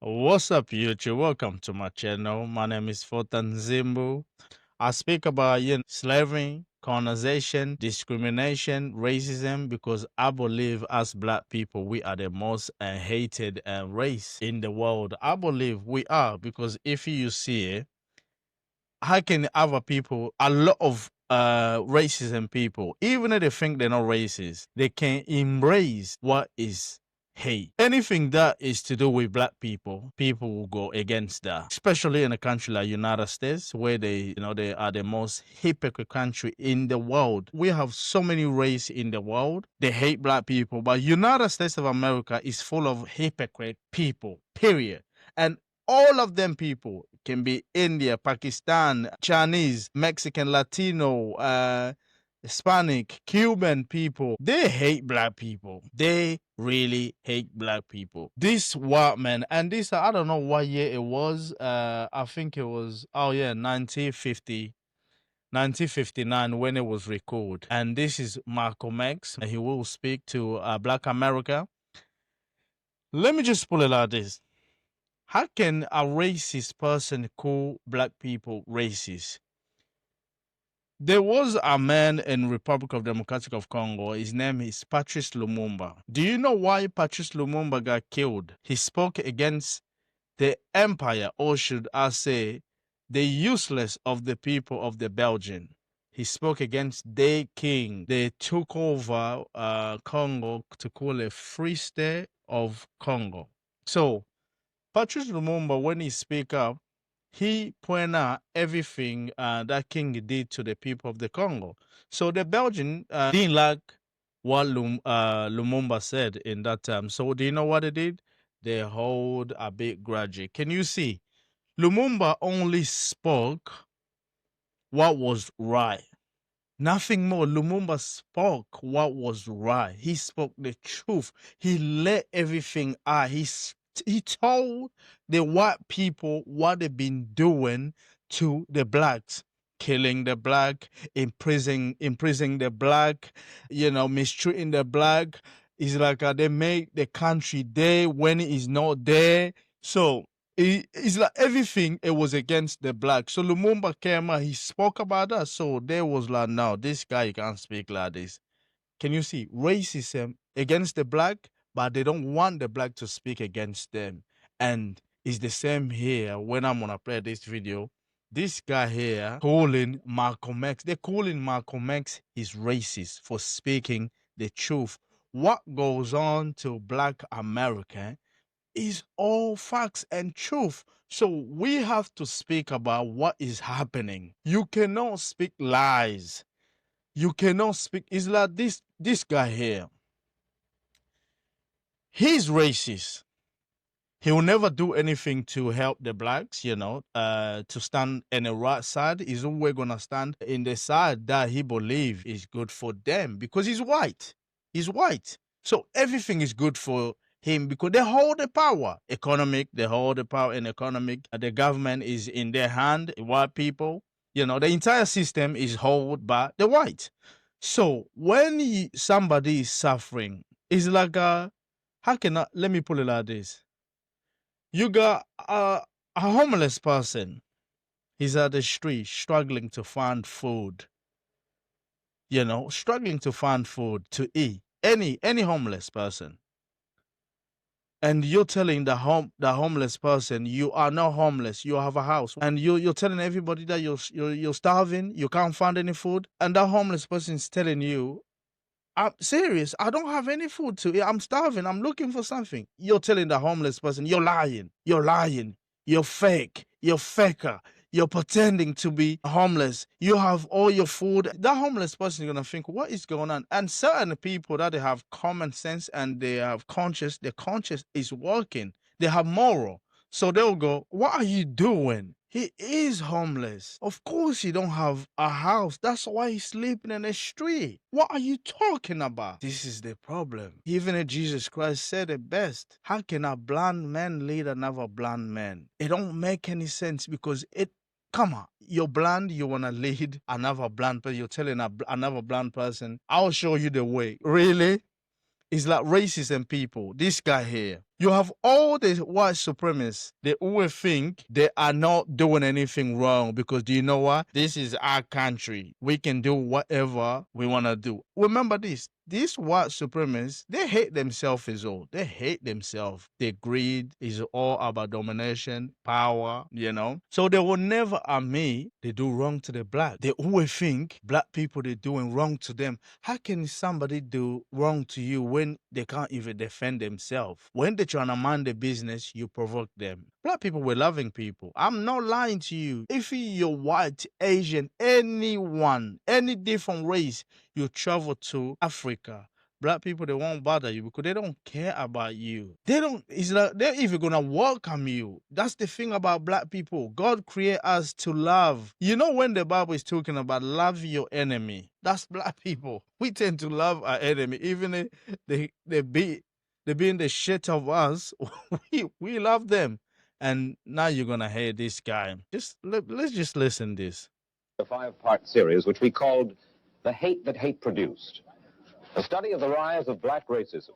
What's up, YouTube? Welcome to my channel. My name is Fortan Zimbu. I speak about slavery, colonization, discrimination, racism, because I believe as black people we are the most hated race in the world. I believe we are because if you see it, how can other people, a lot of racism people, even if they think they're not racist, they can embrace what is hate. Anything that is to do with black people, people will go against that. Especially in a country like United States, where they are the most hypocrite country in the world. We have so many race in the world. They hate black people, but United States of America is full of hypocrite people, period. And all of them people can be India, Pakistan, Chinese, Mexican, Latino, Hispanic, Cuban people. They hate black people. They really hate black people. This white man, and this, I don't know what year it was. I think it was, 1959 when it was recorded. And this is Malcolm X. He will speak to Black America. Let me just pull it like this. How can a racist person call black people racist? There was a man in Republic of Democratic of Congo. His name is Patrice Lumumba. Do you know why Patrice Lumumba got killed? He spoke against the empire, or should I say, the useless of the people of the Belgian. He spoke against their king. They took over Congo to call it Free State of Congo. So Patrice Lumumba, when he speak up, he point out everything that king did to the people of the Congo. So the Belgian didn't like what Lumumba said in that time. So do you know what they did? They hold a big grudge. Can you see? Lumumba only spoke what was right. Nothing more. Lumumba spoke what was right. He spoke the truth. He let everything out. He told the white people what they've been doing to the blacks, killing the black, imprisoning the black, mistreating the black. It's like they make the country there when it is not there. So it's like everything, it was against the black. So Lumumba came out, he spoke about that. So they was like, no, this guy can't speak like this. Can you see racism against the black, but they don't want the black to speak against them. And it's the same here when I'm gonna play this video. This guy here calling Malcolm X, they're calling Malcolm X is racist for speaking the truth. What goes on to black America is all facts and truth. So we have to speak about what is happening. You cannot speak lies. You cannot speak. It's like this guy here. He's racist. He will never do anything to help the blacks, to stand in the right side. He's always gonna stand in the side that he believes is good for them because he's white. He's white. So everything is good for him because they hold the power. They hold the power in economic. The government is in their hand, white people. The entire system is held by the white. So when somebody is suffering, it's like how can I, let me put it like this. You got a homeless person. He's at the street struggling to find food. Struggling to find food to eat. Any homeless person. And you're telling the homeless person you are not homeless, you have a house, and you're telling everybody that you're starving, you can't find any food, and that homeless person is telling you, I'm serious, I don't have any food to eat, I'm starving, I'm looking for something. You're telling the homeless person, you're lying, you're fake, you're faker, you're pretending to be homeless, you have all your food. That homeless person is gonna think, what is going on? And certain people that they have common sense and they have conscious, their conscience is working, they have moral. So they'll go, what are you doing? He is homeless. Of course he don't have a house. That's why he's sleeping in the street. What are you talking about? This is the problem. Even Jesus Christ said it best. How can a blind man lead another blind man? It don't make any sense because come on, you're blind, you want to lead another blind person. You're telling another blind person, I'll show you the way. Really? It's like racism people. This guy here, You have all the white supremacists. They always think they are not doing anything wrong because do you know what? This is our country. We can do whatever we want to do. Remember this. These white supremacists, they hate themselves as all. They hate themselves. Their greed is all about domination, power, you know. So they will never admit they do wrong to the black. They always think black people, they're doing wrong to them. How can somebody do wrong to you when they can't even defend themselves? When they're trying to mind the business, you provoke them. Black people were loving people. I'm not lying to you. If you're white, Asian, anyone, any different race, you travel to Africa, black people, they won't bother you because they don't care about you. They don't, it's like they're even gonna welcome you. That's the thing about black people. God created us to love. You know, when the Bible is talking about love your enemy, that's black people. We tend to love our enemy, even if they being the shit of us. we love them. And now you're gonna hear this guy. Let's just listen to this. A 5-part series which we called The Hate That Hate Produced, a study of the rise of black racism,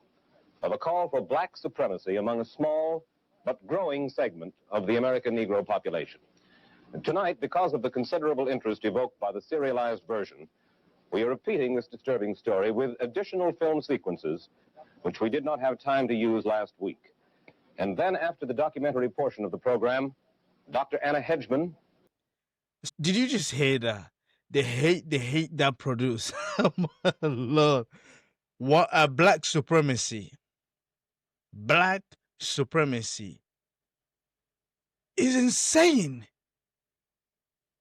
of a call for black supremacy among a small but growing segment of the American Negro population. And tonight, because of the considerable interest evoked by the serialized version, we are repeating this disturbing story with additional film sequences which we did not have time to use last week. And then after the documentary portion of the program, Dr. Anna Hedgeman. Did you just hear that? The hate that produce. Lord. What a black supremacy. Black supremacy is insane.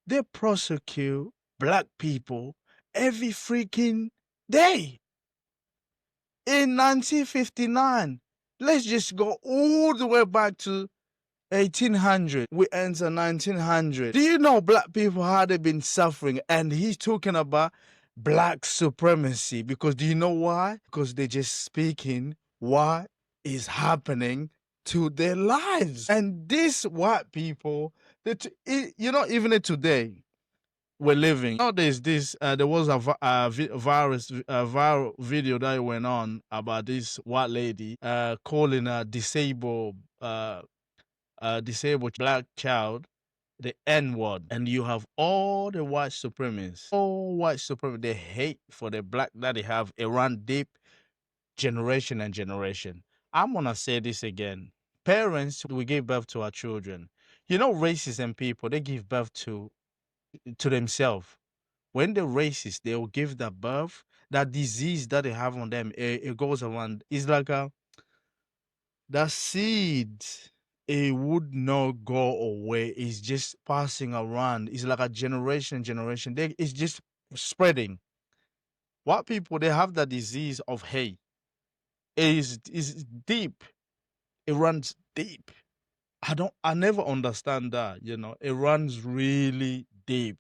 They prosecute black people every freaking day. In 1959, let's just go all the way back to 1800. We enter 1900. Do you know black people had been suffering? And he's talking about black supremacy because do you know why? Because they're just speaking what is happening to their lives. And these white people, you know, even today, we're living. Now there's this. There was a viral video that went on about this white lady calling a disabled black child the N-word, and you have all the white supremacists, they hate for the black that they have around deep generation and generation. I'm gonna say this again. Parents, we give birth to our children. You know, racism people, they give birth to themselves. When they're racist, they will give that birth, that disease that they have on them, it goes around. It's like that seed, it would not go away. It's just passing around. It's like a generation. It's just spreading. White people, they have the disease of hate. It is deep. It runs deep. I never understand that, you know. It runs really deep.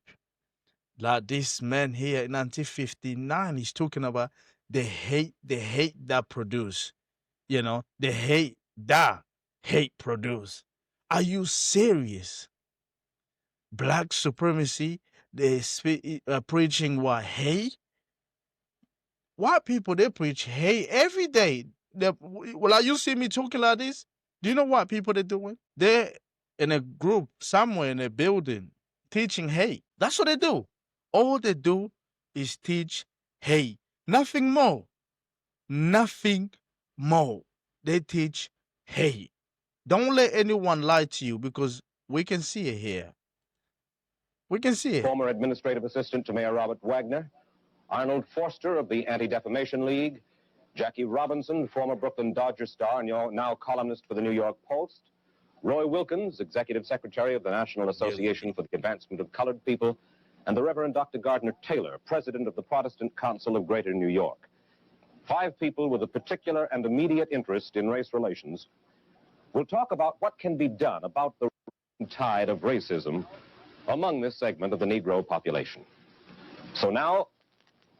Like this man here in 1959, he's talking about the hate that produce, you know, the hate that hate produce. Are you serious? Black supremacy, they preaching what? Hate? White people, they preach hate every day. Well, you see me talking like this? Do you know what people they're doing? They're in a group somewhere in a building teaching hate. That's what they do. All they do is teach hate. Nothing more. Nothing more. They teach hate. Don't let anyone lie to you because we can see it here. We can see it. Former administrative assistant to Mayor Robert Wagner, Arnold Forster of the Anti-Defamation League, Jackie Robinson, former Brooklyn Dodger star and now columnist for the New York Post, Roy Wilkins, executive secretary of the National Association for the Advancement of Colored People, and the Reverend Dr. Gardner Taylor, president of the Protestant Council of Greater New York. 5 people with a particular and immediate interest in race relations will talk about what can be done about the tide of racism among this segment of the Negro population. So now,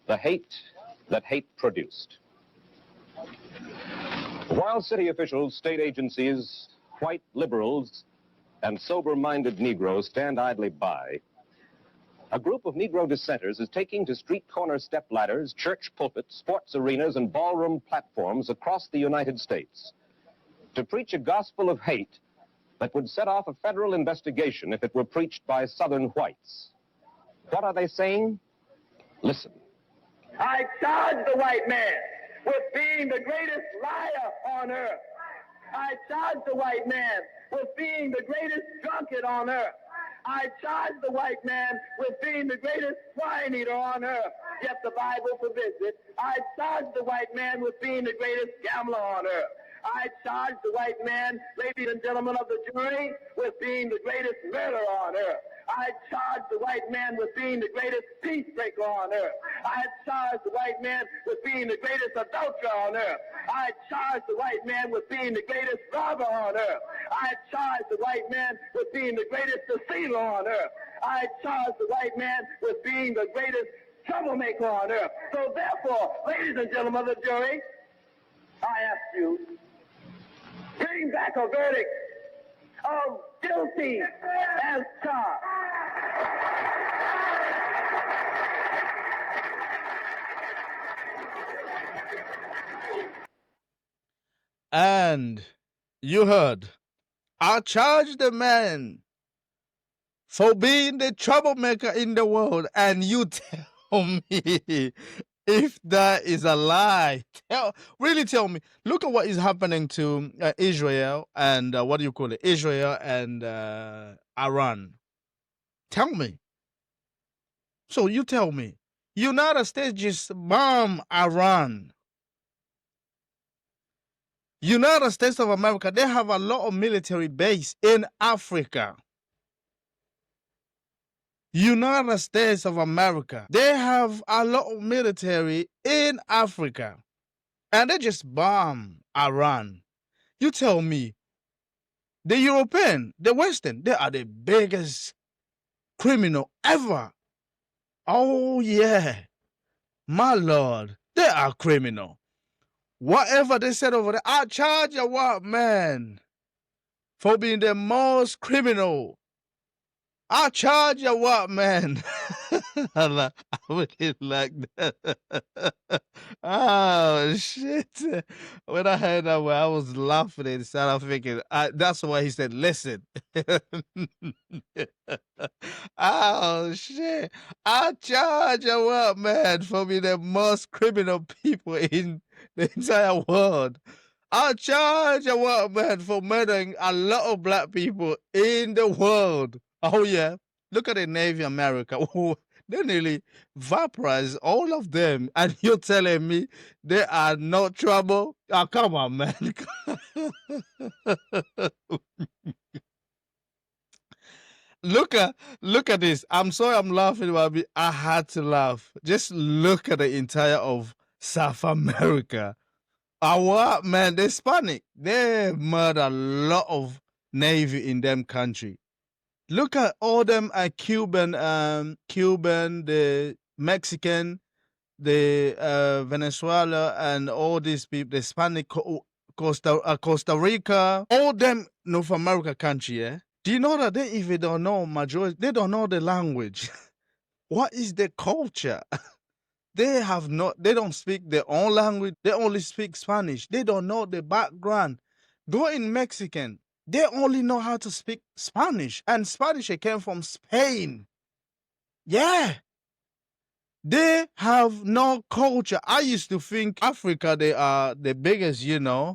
the hate that hate produced. While city officials, state agencies, white liberals, and sober-minded Negroes stand idly by, a group of Negro dissenters is taking to street corner step ladders, church pulpits, sports arenas, and ballroom platforms across the United States to preach a gospel of hate that would set off a federal investigation if it were preached by Southern whites. What are they saying? Listen. I charge the white man with being the greatest liar on earth. I charge the white man with being the greatest drunkard on earth. I charge the white man with being the greatest swine eater on earth, yet the Bible forbids it. I charge the white man with being the greatest gambler on earth. I charge the white man, ladies and gentlemen of the jury, with being the greatest murderer on earth. I charge the white man with being the greatest peacemaker on earth. I charge the white man with being the greatest adulterer on earth. I charge the white man with being the greatest robber on earth. I charge the white man with being the greatest deceiver on earth. I charge the white man with being the greatest troublemaker on earth. So therefore, ladies and gentlemen of the jury, I ask you, bring back a verdict of guilty as charged. And you heard, I charge the man for being the troublemaker in the world, and you tell me if that is a lie. Really tell me. Look at what is happening to Israel and what do you call it? Israel and Iran. Tell me. So you tell me. United States just bomb Iran. United States of America, they have a lot of military base in Africa. United States of America, they have a lot of military in Africa. And they just bomb Iran. You tell me, the European, the Western, they are the biggest criminal ever. Oh yeah, my Lord, they are criminal. Whatever they said over there, I charge a white man for being the most criminal. I charge a white man. I really like that. Oh shit! When I heard that word, I was laughing inside. I'm thinking, that's why he said, "Listen." Oh shit! I charge a white man for being the most criminal people in the entire world. I charge a white man for murdering a lot of black people in the world. Oh yeah, look at the Navy America. They nearly vaporize all of them, and you're telling me they are no trouble? Oh, come on, man. look at this. I'm sorry I'm laughing about it. I had to laugh. Just look at the entire of South America. Our man, the Hispanic, they murder a lot of Navy in them country. Look at all them Cuban, the Mexican, the Venezuela, and all these people, the Hispanic, Costa Rica, all them North America country. Yeah, do you know that they even don't know majority? They don't know the language. What is the culture? They don't speak their own language. They only speak Spanish. They don't know the background. Go in Mexican. They only know how to speak Spanish. And Spanish came from Spain. Yeah. They have no culture. I used to think Africa, they are the biggest,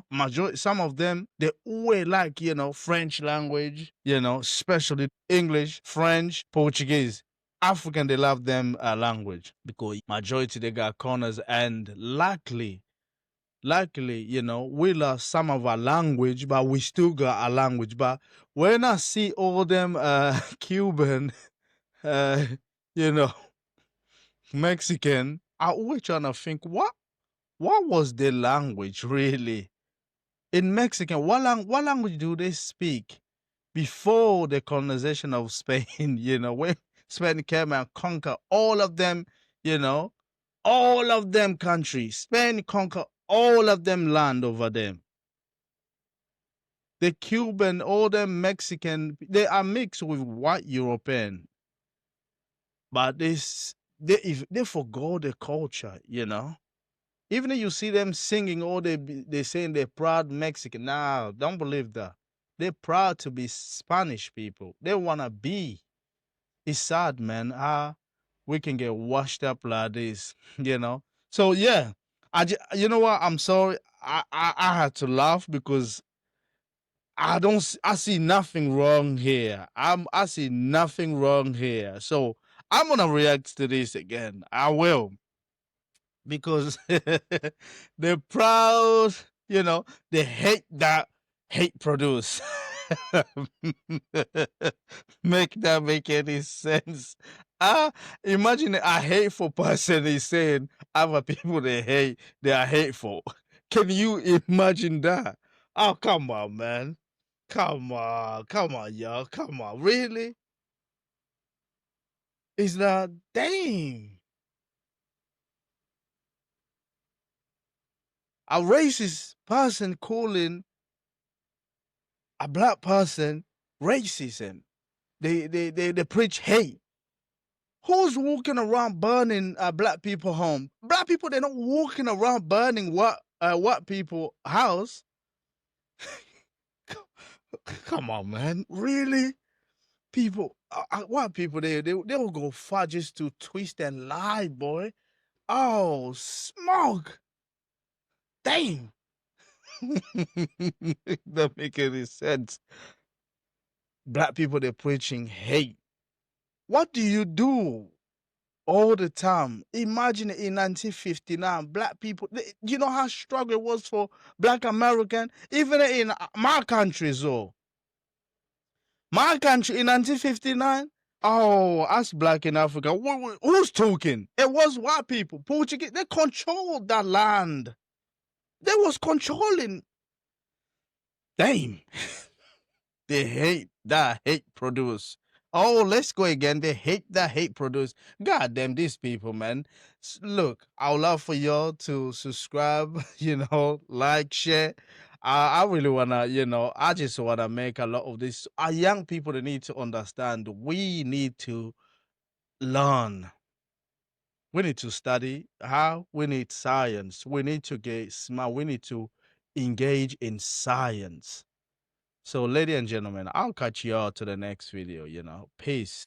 majority. Some of them, they always like, French language, especially English, French, Portuguese. African, they love them language because majority they got corners, and luckily, we lost some of our language, but we still got our language. But when I see all them Cuban, you know, Mexican, I always trying to think what was the language really in Mexican? What language do they speak before the colonization of Spain? When Spain came and conquered all of them, all of them countries. Spain conquered all of them land over them. The Cuban, all the Mexican, they are mixed with white European. But they forgot the culture, Even if you see them singing, or they saying they're proud Mexican. Nah, don't believe that. They're proud to be Spanish people. They wanna be. It's sad, man. We can get washed up like this, you know. So yeah, you know what? I'm sorry. I had to laugh because I see nothing wrong here. I see nothing wrong here. So I'm gonna react to this again. I will, because they're proud, you know, they hate that hate produce. Make that make any sense? Ah, imagine a hateful person is saying other people they are hateful. Can you imagine that? Oh, come on, man. Come on, y'all. Come on. Really? Is that damn? A racist person calling a black person racism. They preach hate. Who's walking around burning black people home? Black people, they're not walking around burning what people house. Come on, man. Really? People, white people, they will go far just to twist and lie, boy. Oh, smoke. Damn. That make any sense. Black people, they're preaching hate. What do you do all the time? Imagine in 1959, black people, you know how struggle it was for black American, even in my country, so my country in 1959. Oh, us black in Africa, who's talking? It was white people, Portuguese. They controlled that land. They was controlling. Damn. They hate that hate produce. Oh, let's go again. They hate that hate produce. God damn, these people, man. Look, I would love for y'all to subscribe, like, share. I really wanna, I just wanna make a lot of this. Our young people, they need to understand. We need to learn. We need to study. How? We need science. We need to get smart. We need to engage in science. So, ladies and gentlemen, I'll catch you all to the next video. Peace.